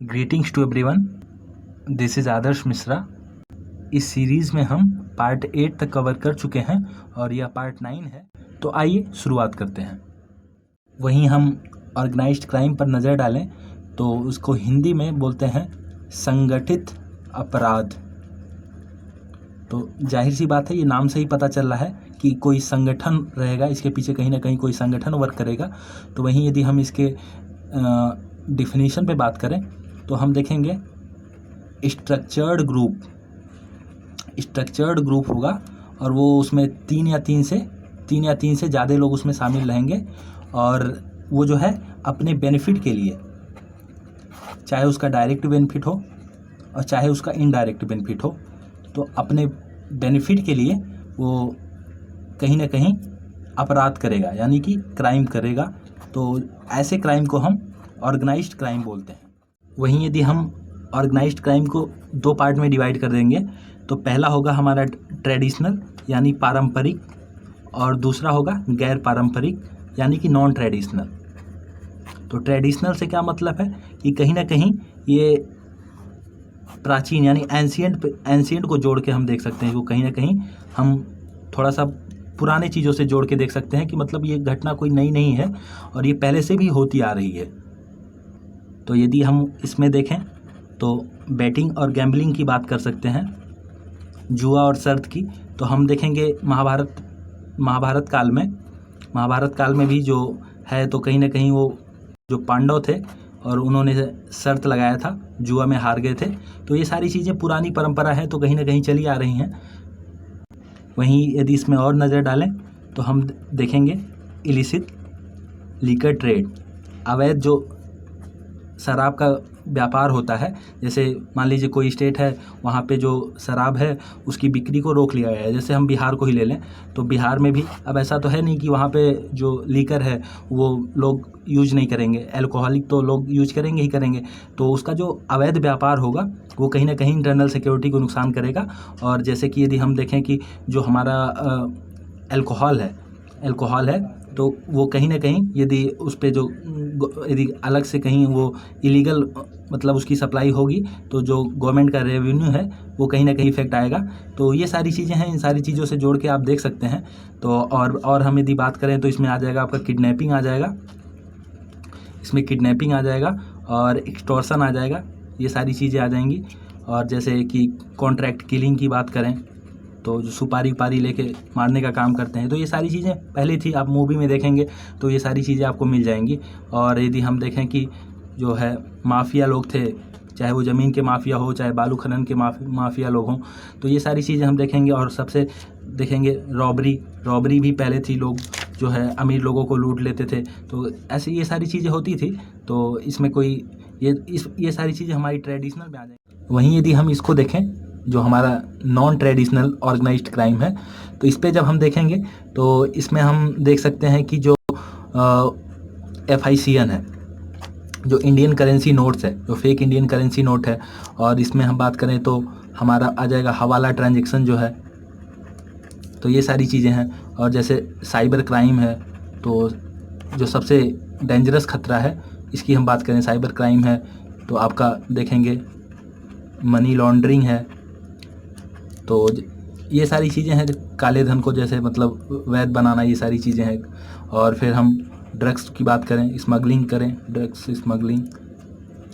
Greetings to everyone, this is Adarsh Mishra. इस series में हम पार्ट 8 तक कवर कर चुके हैं और यह पार्ट 9 है। तो आइए शुरुआत करते हैं। वहीं हम ऑर्गेनाइज्ड क्राइम पर नज़र डालें तो उसको हिंदी में बोलते हैं संगठित अपराध। तो जाहिर सी बात है, ये नाम से ही पता चल रहा है कि कोई संगठन रहेगा, इसके पीछे कहीं ना कहीं कोई संगठन वर्क करेगा। तो वहीं यदि हम इसके डिफिनीशन पे बात करें तो हम देखेंगे स्ट्रक्चर्ड ग्रुप होगा और वो उसमें तीन या तीन से ज़्यादा लोग उसमें शामिल रहेंगे और वो जो है अपने बेनिफिट के लिए, चाहे उसका डायरेक्ट बेनिफिट हो और चाहे उसका इनडायरेक्ट बेनिफिट हो, तो अपने बेनिफिट के लिए वो कहीं ना कहीं अपराध करेगा, यानी कि क्राइम करेगा। तो ऐसे क्राइम को हम ऑर्गेनाइज्ड क्राइम बोलते हैं। वहीं यदि हम ऑर्गेनाइज्ड क्राइम को दो पार्ट में डिवाइड कर देंगे तो पहला होगा हमारा ट्रेडिशनल यानी पारंपरिक और दूसरा होगा गैर पारंपरिक यानी कि नॉन ट्रेडिशनल। तो ट्रेडिशनल से क्या मतलब है कि कहीं ना कहीं ये प्राचीन यानी एंशियंट को जोड़ के हम देख सकते हैं, वो कहीं ना कहीं हम थोड़ा सा पुराने चीज़ों से जोड़ के देख सकते हैं कि मतलब ये घटना कोई नई नहीं है और ये पहले से भी होती आ रही है। तो यदि हम इसमें देखें तो बैटिंग और गैम्बलिंग की बात कर सकते हैं, जुआ और शर्त की। तो हम देखेंगे महाभारत काल में भी जो है, तो कहीं ना कहीं वो जो पांडव थे और उन्होंने शर्त लगाया था, जुआ में हार गए थे। तो ये सारी चीज़ें पुरानी परंपरा है, तो कहीं ना कहीं चली आ रही हैं। वहीं यदि इसमें और नज़र डालें तो हम देखेंगे इलिसिट लीकर ट्रेड, अवैध जो शराब का व्यापार होता है। जैसे मान लीजिए कोई स्टेट है, वहाँ पे जो शराब है उसकी बिक्री को रोक लिया गया है। जैसे हम बिहार को ही ले लें तो बिहार में भी अब ऐसा तो है नहीं कि वहाँ पे जो लीकर है वो लोग यूज नहीं करेंगे, अल्कोहलिक तो लोग यूज करेंगे ही करेंगे। तो उसका जो अवैध व्यापार होगा वो कहीं ना कहीं इंटरनल सिक्योरिटी को नुकसान करेगा। और जैसे कि यदि हम देखें कि जो हमारा अल्कोहल है तो वो कहीं ना कहीं यदि उस पर जो यदि अलग से कहीं वो इलीगल मतलब उसकी सप्लाई होगी तो जो गवर्नमेंट का रेवेन्यू है वो कहीं ना कहीं इफेक्ट आएगा। तो ये सारी चीज़ें हैं, इन सारी चीज़ों से जोड़ के आप देख सकते हैं। तो और हम यदि बात करें तो इसमें आ जाएगा आपका किडनैपिंग आ जाएगा, इसमें किडनैपिंग आ जाएगा और एक्सटॉर्शन आ जाएगा, ये सारी चीज़ें आ जाएंगी। और जैसे कि कॉन्ट्रैक्ट किलिंग की बात करें तो जो सुपारी उपारी लेके मारने का काम करते हैं, तो ये सारी चीज़ें पहले थी, आप मूवी में देखेंगे तो ये सारी चीज़ें आपको मिल जाएंगी। और यदि हम देखें कि जो है माफिया लोग थे, चाहे वो ज़मीन के माफिया हो चाहे बालू खनन के माफिया लोग हों, तो ये सारी चीज़ें हम देखेंगे। और सबसे देखेंगे रॉबरी भी पहले थी, लोग जो है अमीर लोगों को लूट लेते थे। तो ऐसी ये सारी चीज़ें होती थी। तो इसमें कोई ये सारी चीज़ें हमारी ट्रेडिशनल में आ जाएंगी। वहीं यदि हम इसको देखें जो हमारा नॉन ट्रेडिशनल ऑर्गेनाइज्ड क्राइम है, तो इस पे जब हम देखेंगे तो इसमें हम देख सकते हैं कि जो FICN है, जो इंडियन करेंसी नोट्स है, जो फेक इंडियन करेंसी नोट है, और इसमें हम बात करें तो हमारा आ जाएगा हवाला ट्रांजैक्शन जो है। तो ये सारी चीज़ें हैं। और जैसे साइबर क्राइम है, तो जो सबसे डेंजरस खतरा है इसकी हम बात करें, साइबर क्राइम है, तो आपका देखेंगे मनी लॉन्ड्रिंग है। तो ये सारी चीज़ें हैं, काले धन को जैसे मतलब वैध बनाना, ये सारी चीज़ें हैं। और फिर हम ड्रग्स की बात करें, स्मगलिंग करें, ड्रग्स स्मगलिंग,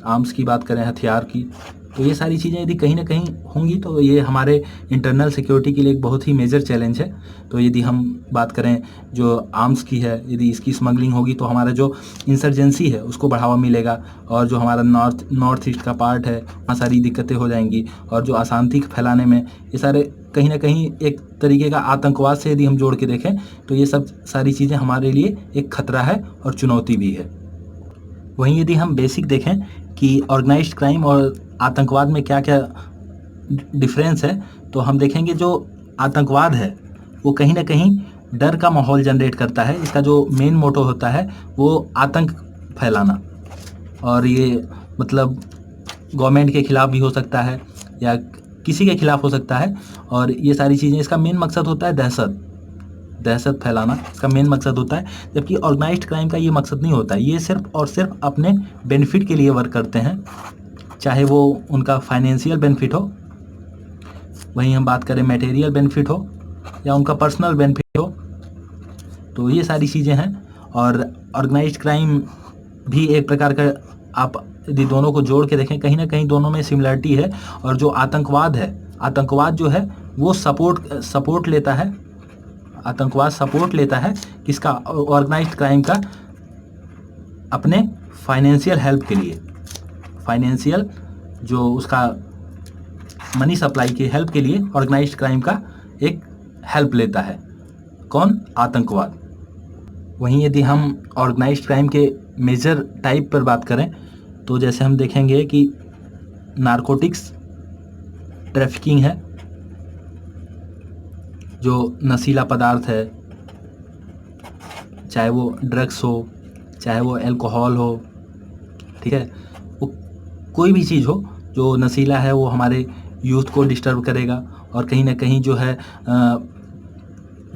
आर्म्स की बात करें, हथियार की, तो ये सारी चीज़ें यदि कहीं ना कहीं होंगी तो ये हमारे इंटरनल सिक्योरिटी के लिए एक बहुत ही मेजर चैलेंज है। तो यदि हम बात करें जो आर्म्स की है, यदि इसकी स्मगलिंग होगी तो हमारा जो इंसर्जेंसी है उसको बढ़ावा मिलेगा, और जो हमारा नॉर्थ ईस्ट का पार्ट है वहाँ सारी दिक्कतें हो जाएंगी। और जो अशांति फैलाने में ये सारे कहीं ना कहीं एक तरीके का आतंकवाद से यदि हम जोड़ के देखें तो ये सब सारी चीज़ें हमारे लिए एक खतरा है और चुनौती भी है। वहीं यदि हम बेसिक देखें कि ऑर्गेनाइज्ड क्राइम और आतंकवाद में क्या क्या डिफरेंस है, तो हम देखेंगे जो आतंकवाद है वो कहीं ना कहीं डर का माहौल जनरेट करता है। इसका जो मेन मोटो होता है वो आतंक फैलाना, और ये मतलब गवर्नमेंट के खिलाफ भी हो सकता है या किसी के खिलाफ हो सकता है। और ये सारी चीज़ें, इसका मेन मकसद होता है दहशत फैलाना, इसका मेन मकसद होता है। जबकि ऑर्गेनाइज्ड क्राइम का ये मकसद नहीं होता है, ये सिर्फ और सिर्फ अपने बेनिफिट के लिए वर्क करते हैं। चाहे वो उनका फाइनेंशियल बेनिफिट हो, वहीं हम बात करें मटेरियल बेनिफिट हो या उनका पर्सनल बेनिफिट हो, तो ये सारी चीज़ें हैं। और ऑर्गेनाइज्ड क्राइम भी एक प्रकार का, आप यदि दोनों को जोड़ के देखें कहीं ना कहीं दोनों में सिमिलरिटी है। और जो आतंकवाद है, आतंकवाद जो है वो सपोर्ट लेता है, आतंकवाद सपोर्ट लेता है किसका, ऑर्गेनाइज्ड क्राइम का, अपने फाइनेंशियल हेल्प के लिए, फाइनेंशियल जो उसका मनी सप्लाई की हेल्प के लिए ऑर्गेनाइज्ड क्राइम का एक हेल्प लेता है। कौन? आतंकवाद। वहीं यदि हम ऑर्गेनाइज्ड क्राइम के मेजर टाइप पर बात करें तो जैसे हम देखेंगे कि नारकोटिक्स ट्रैफिकिंग है, जो नशीला पदार्थ है, चाहे वो ड्रग्स हो, चाहे वो अल्कोहल हो, ठीक है, वो कोई भी चीज़ हो जो नशीला है, वो हमारे यूथ को डिस्टर्ब करेगा और कहीं ना कहीं जो है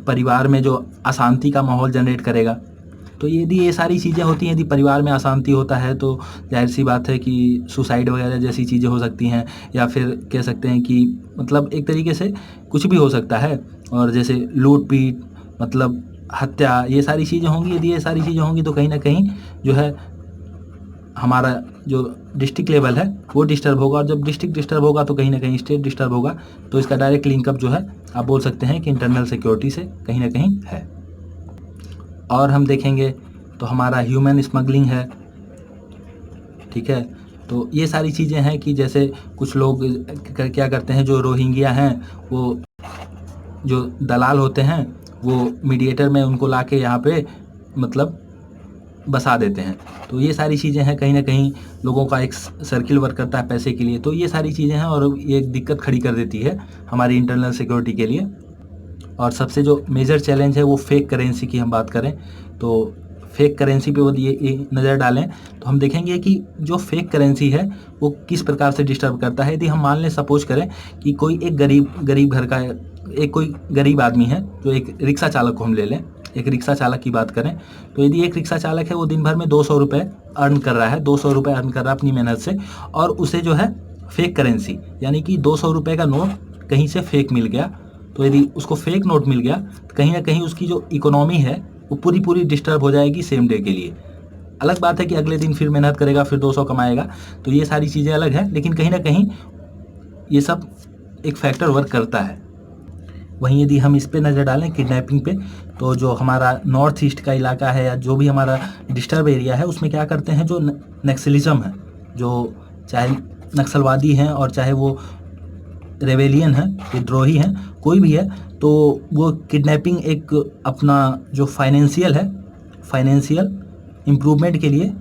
परिवार में जो अशांति का माहौल जनरेट करेगा। तो यदि ये सारी चीज़ें होती हैं, यदि परिवार में अशांति होता है तो जाहिर सी बात है कि सुसाइड वगैरह जैसी चीज़ें हो सकती हैं, या फिर कह सकते हैं कि मतलब एक तरीके से कुछ भी हो सकता है। और जैसे लूट पीट, मतलब हत्या, ये सारी चीज़ें होंगी। यदि ये सारी चीज़ें होंगी तो कहीं ना कहीं जो है हमारा जो डिस्ट्रिक्ट लेवल है वो डिस्टर्ब होगा, और जब डिस्ट्रिक्ट डिस्टर्ब होगा तो कहीं ना कहीं स्टेट डिस्टर्ब होगा। तो इसका डायरेक्ट लिंकअप जो है आप बोल सकते हैं कि इंटरनल सिक्योरिटी से कहीं ना कहीं है। और हम देखेंगे तो हमारा ह्यूमन स्मगलिंग है, ठीक है। तो ये सारी चीज़ें हैं कि जैसे कुछ लोग क्या करते हैं, जो रोहिंग्या हैं, वो जो दलाल होते हैं वो मीडिएटर में उनको लाके यहाँ पे मतलब बसा देते हैं। तो ये सारी चीज़ें हैं, कहीं ना कहीं लोगों का एक सर्किल वर्क करता है पैसे के लिए। तो ये सारी चीज़ें हैं और ये एक दिक्कत खड़ी कर देती है हमारी इंटरनल सिक्योरिटी के लिए। और सबसे जो मेजर चैलेंज है वो फेक करेंसी की हम बात करें तो फेक करेंसी पे ये नज़र डालें तो हम देखेंगे कि जो फेक करेंसी है वो किस प्रकार से डिस्टर्ब करता है। यदि हम मान लें, सपोज करें कि कोई एक गरीब घर का एक कोई गरीब आदमी है, जो एक रिक्शा चालक को हम ले लें, एक रिक्शा चालक की बात करें तो यदि एक रिक्शा चालक है वो दिन भर में 200 रुपये अर्न कर रहा है, 200 रुपये अर्न कर रहा है अपनी मेहनत से, और उसे जो है फेक करेंसी यानी कि 200 रुपये का नोट कहीं से फेक मिल गया। तो यदि उसको फेक नोट मिल गया तो कहीं ना कहीं उसकी जो इकोनॉमी है वो पूरी डिस्टर्ब हो जाएगी सेम डे के लिए। अलग बात है कि अगले दिन फिर मेहनत करेगा, फिर 200 कमाएगा, तो ये सारी चीज़ें अलग है, लेकिन कहीं ना कहीं ये सब एक फैक्टर वर्क करता है। वहीं यदि हम इस पे नज़र डालें किडनैपिंग पे, तो जो हमारा नॉर्थ ईस्ट का इलाका है या जो भी हमारा डिस्टर्ब एरिया है उसमें क्या करते हैं, जो नक्सलिज्म है, जो चाहे नक्सलवादी हैं और चाहे वो रेवेलियन है, विद्रोही हैं, कोई भी है, तो वो किडनैपिंग एक अपना जो फाइनेंशियल इम्प्रूवमेंट के लिए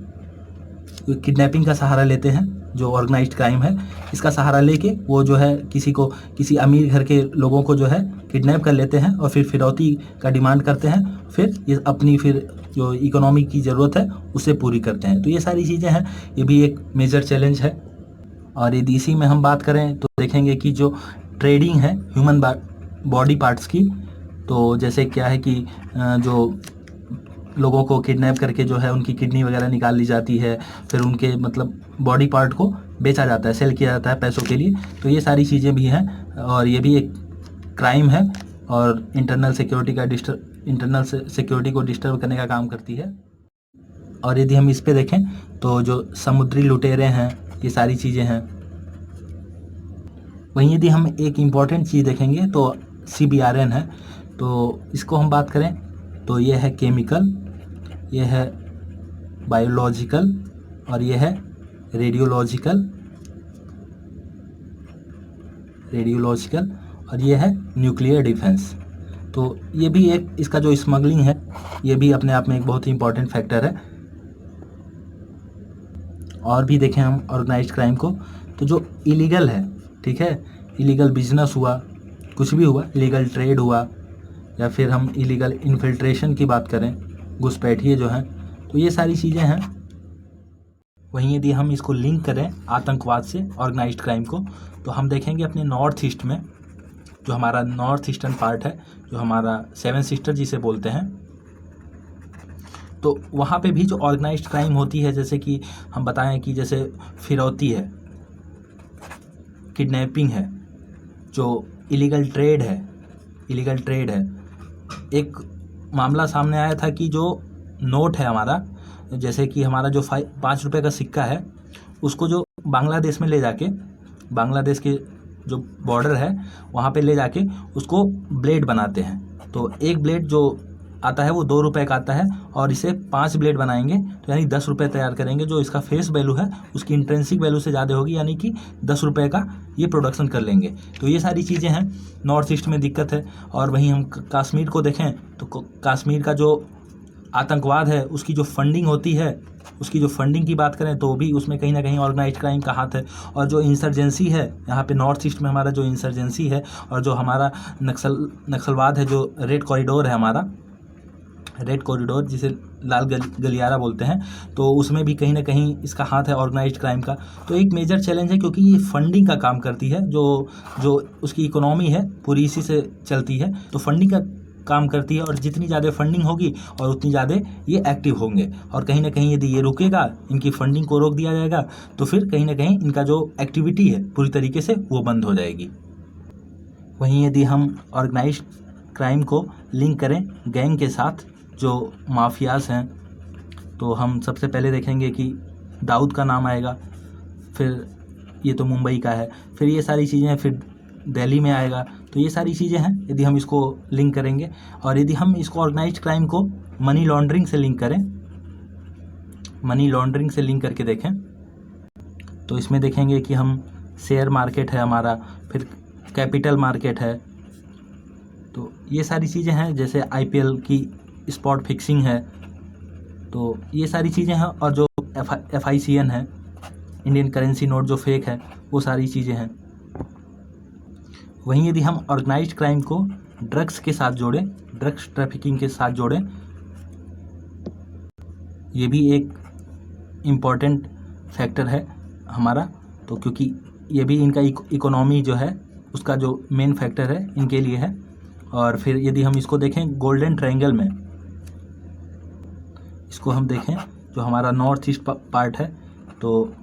किडनैपिंग का सहारा लेते हैं। जो ऑर्गेनाइज्ड क्राइम है इसका सहारा लेके वो जो है किसी अमीर घर के लोगों को जो है किडनैप कर लेते हैं और फिर फिरौती का डिमांड करते हैं, फिर ये अपनी फिर जो इकोनॉमी की ज़रूरत है उसे पूरी करते हैं। तो ये सारी चीज़ें हैं, ये भी एक मेजर चैलेंज है। और यदि इसी में हम बात करें तो देखेंगे कि जो ट्रेडिंग है ह्यूमन बॉडी पार्ट्स की, तो जैसे क्या है कि जो लोगों को किडनैप करके जो है उनकी किडनी वगैरह निकाल ली जाती है, फिर उनके मतलब बॉडी पार्ट को बेचा जाता है, सेल किया जाता है पैसों के लिए। तो ये सारी चीज़ें भी हैं और ये भी एक क्राइम है और इंटरनल सिक्योरिटी को डिस्टर्ब करने का काम करती है। और यदि हम इस पे देखें तो जो समुद्री लुटेरे हैं, ये सारी चीज़ें हैं। वहीं यदि हम एक इम्पॉर्टेंट चीज़ देखेंगे तो CBRN है, तो इसको हम बात करें तो ये है केमिकल, ये है बायोलॉजिकल और ये है रेडियोलॉजिकल और ये है न्यूक्लियर डिफेंस। तो ये भी एक इसका जो स्मगलिंग है ये भी अपने आप में एक बहुत ही इम्पॉर्टेंट फैक्टर है। और भी देखें हम ऑर्गेनाइज्ड क्राइम को तो जो इलीगल है, ठीक है, इलीगल बिजनेस हुआ, कुछ भी हुआ, इलीगल ट्रेड हुआ, या फिर हम इलीगल इन्फिल्ट्रेशन की बात करें, घुसपैठिए जो हैं, तो ये सारी चीज़ें हैं। वहीं यदि हम इसको लिंक करें आतंकवाद से ऑर्गेनाइज्ड क्राइम को, तो हम देखेंगे अपने नॉर्थ ईस्ट में, जो हमारा नॉर्थ ईस्टर्न पार्ट है, जो हमारा 7 सिस्टर जिसे बोलते हैं, तो वहाँ पे भी जो ऑर्गेनाइज्ड क्राइम होती है, जैसे कि हम बताएं कि जैसे फिरौती है, किडनैपिंग है, जो इलीगल ट्रेड है। एक मामला सामने आया था कि जो नोट है हमारा, जैसे कि हमारा जो 5 रुपये का सिक्का है, उसको जो बांग्लादेश में ले जाके, बांग्लादेश के जो बॉर्डर है वहाँ पे ले जाके उसको ब्लेड बनाते हैं। तो एक ब्लेड जो आता है वो 2 रुपये का आता है, और इसे 5 ब्लेड बनाएंगे तो यानी 10 रुपये तैयार करेंगे। जो इसका फेस वैल्यू है उसकी इंट्रेंसिक वैल्यू से ज़्यादा होगी, यानी कि 10 रुपये का ये प्रोडक्शन कर लेंगे। तो ये सारी चीज़ें हैं, नॉर्थ ईस्ट में दिक्कत है। और वहीं हम कश्मीर को देखें तो कश्मीर का जो आतंकवाद है उसकी जो फंडिंग होती है, उसकी जो फंडिंग की बात करें तो भी उसमें कहीं ना कहीं ऑर्गेनाइज्ड क्राइम का हाथ है। और जो इंसर्जेंसी है यहाँ पे नॉर्थ ईस्ट में, हमारा जो इंसर्जेंसी है और जो हमारा नक्सलवाद है, जो रेड कॉरिडोर है हमारा, रेड कॉरिडोर जिसे लाल गलियारा बोलते हैं, तो उसमें भी कहीं ना कहीं इसका हाथ है ऑर्गेनाइज्ड क्राइम का। तो एक मेजर चैलेंज है, क्योंकि ये फंडिंग का काम करती है, जो उसकी इकोनॉमी है पूरी इसी से चलती है। तो फंडिंग का काम करती है, और जितनी ज़्यादा फंडिंग होगी और उतनी ज़्यादा ये एक्टिव होंगे। और कहीं ना कहीं यदि ये रुकेगा, इनकी फंडिंग को रोक दिया जाएगा, तो फिर कहीं ना कहीं इनका जो एक्टिविटी है पूरी तरीके से वो बंद हो जाएगी। वहीं यदि हम ऑर्गेनाइज्ड क्राइम को लिंक करें गैंग के साथ, जो माफियाज़ हैं, तो हम सबसे पहले देखेंगे कि दाऊद का नाम आएगा, फिर ये तो मुंबई का है, फिर ये सारी चीज़ें, फिर दिल्ली में आएगा। तो ये सारी चीज़ें हैं यदि हम इसको लिंक करेंगे। और यदि हम इसको ऑर्गेनाइज्ड क्राइम को मनी लॉन्ड्रिंग से लिंक करें, मनी लॉन्ड्रिंग से लिंक करके देखें, तो इसमें देखेंगे कि हम शेयर मार्केट है हमारा, फिर कैपिटल मार्केट है, तो ये सारी चीज़ें हैं। जैसे IPL की स्पॉट फिक्सिंग है, तो ये सारी चीज़ें हैं। और जो FICN है, इंडियन करेंसी नोट जो फेक है, वो सारी चीज़ें हैं। वहीं यदि हम ऑर्गेनाइज्ड क्राइम को ड्रग्स के साथ जोड़ें, ड्रग्स ट्रैफिकिंग के साथ जोड़ें, ये भी एक इम्पॉर्टेंट फैक्टर है हमारा। तो क्योंकि ये भी इनका इकोनॉमी जो है उसका जो मेन फैक्टर है इनके लिए है। और फिर यदि हम इसको देखें गोल्डन ट्रायंगल में, इसको हम देखें जो हमारा नॉर्थ ईस्ट पार्ट है, तो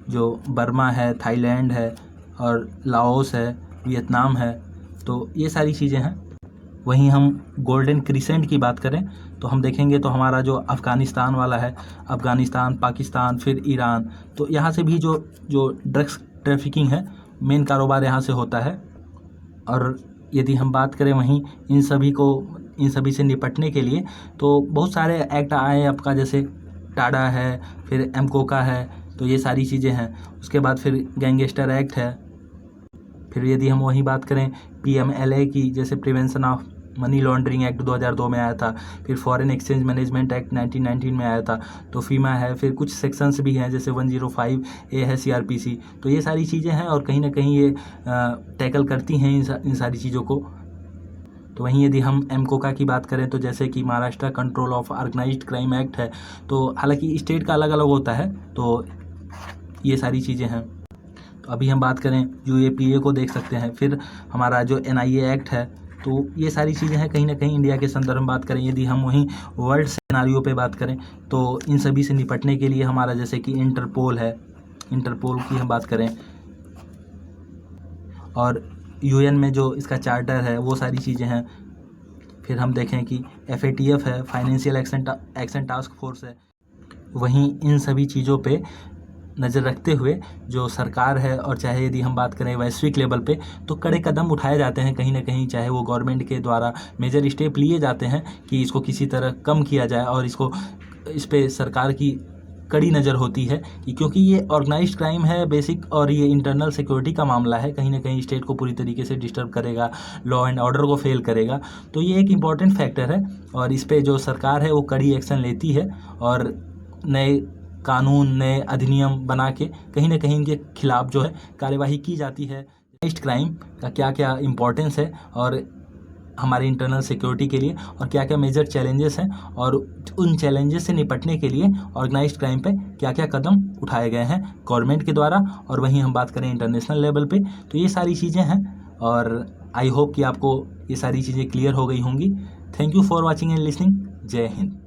जो बर्मा है, थाईलैंड है, और लाओस है, वियतनाम है, तो ये सारी चीज़ें हैं। वहीं हम गोल्डन क्रिसेंट की बात करें तो हम देखेंगे तो हमारा जो अफ़गानिस्तान वाला है, अफ़गानिस्तान, पाकिस्तान, फिर ईरान, तो यहाँ से भी जो ड्रग्स ट्रैफिकिंग है, मेन कारोबार यहाँ से होता है। और यदि हम बात करें वहीं इन सभी से निपटने के लिए तो बहुत सारे एक्ट आए आपका, जैसे टाडा है, फिर एमकोका है, तो ये सारी चीज़ें हैं। उसके बाद फिर गैंगस्टर एक्ट है। फिर यदि हम वहीं बात करें PMLA की, जैसे prevention of money laundering act 2002 में आया था, फिर फॉरेन एक्सचेंज मैनेजमेंट एक्ट 1919 में आया था, तो फीमा है, फिर कुछ सेक्शंस भी हैं जैसे 105A है CRPC। तो ये सारी चीज़ें हैं और कहीं ना कहीं ये टैकल करती हैं इन सारी चीज़ों को। तो वहीं यदि हम एमकोका की बात करें तो जैसे कि Maharashtra control of organised crime act है, तो हालांकि स्टेट का अलग अलग होता है, तो ये सारी चीज़ें हैं। तो अभी हम बात करें UAPA को देख सकते हैं, फिर हमारा जो NIA एक्ट है, तो ये सारी चीज़ें हैं कहीं ना कहीं इंडिया के संदर्भ में बात करें। यदि हम वहीं वर्ल्ड सिनेरियो पे बात करें तो इन सभी से निपटने के लिए हमारा जैसे कि इंटरपोल है, इंटरपोल की हम बात करें, और UN में जो इसका चार्टर है, वो सारी चीज़ें हैं। फिर हम देखें कि FATF है, फाइनेंशियल एक्शन टास्क फोर्स है। वहीं इन सभी चीज़ों पे नज़र रखते हुए जो सरकार है, और चाहे यदि हम बात करें वैश्विक लेवल पे, तो कड़े कदम उठाए जाते हैं कहीं ना कहीं, चाहे वो गवर्नमेंट के द्वारा मेजर स्टेप लिए जाते हैं कि इसको किसी तरह कम किया जाए। और इस पे सरकार की कड़ी नज़र होती है कि क्योंकि ये ऑर्गेनाइज्ड क्राइम है बेसिक, और ये इंटरनल सिक्योरिटी का मामला है, कहीं ना कहीं स्टेट को पूरी तरीके से डिस्टर्ब करेगा, लॉ एंड ऑर्डर को फेल करेगा। तो ये एक इम्पॉर्टेंट फैक्टर है, और इस पे जो सरकार है वो कड़ी एक्शन लेती है, और नए कानून, नए अधिनियम बना के कहीं ना कहीं इनके खिलाफ जो है कार्यवाही की जाती है। ऑर्गेनाइज्ड क्राइम का क्या क्या इम्पोर्टेंस है और हमारे इंटरनल सिक्योरिटी के लिए, और क्या क्या मेजर चैलेंजेस हैं, और उन चैलेंजेस से निपटने के लिए ऑर्गेनाइज्ड क्राइम पे क्या क्या कदम उठाए गए हैं गवर्नमेंट के द्वारा, और वहीं हम बात करें इंटरनेशनल लेवल पे, तो ये सारी चीज़ें हैं। और आई होप कि आपको ये सारी चीज़ें क्लियर हो गई होंगी। Thank you for watching and listening. जय हिंद।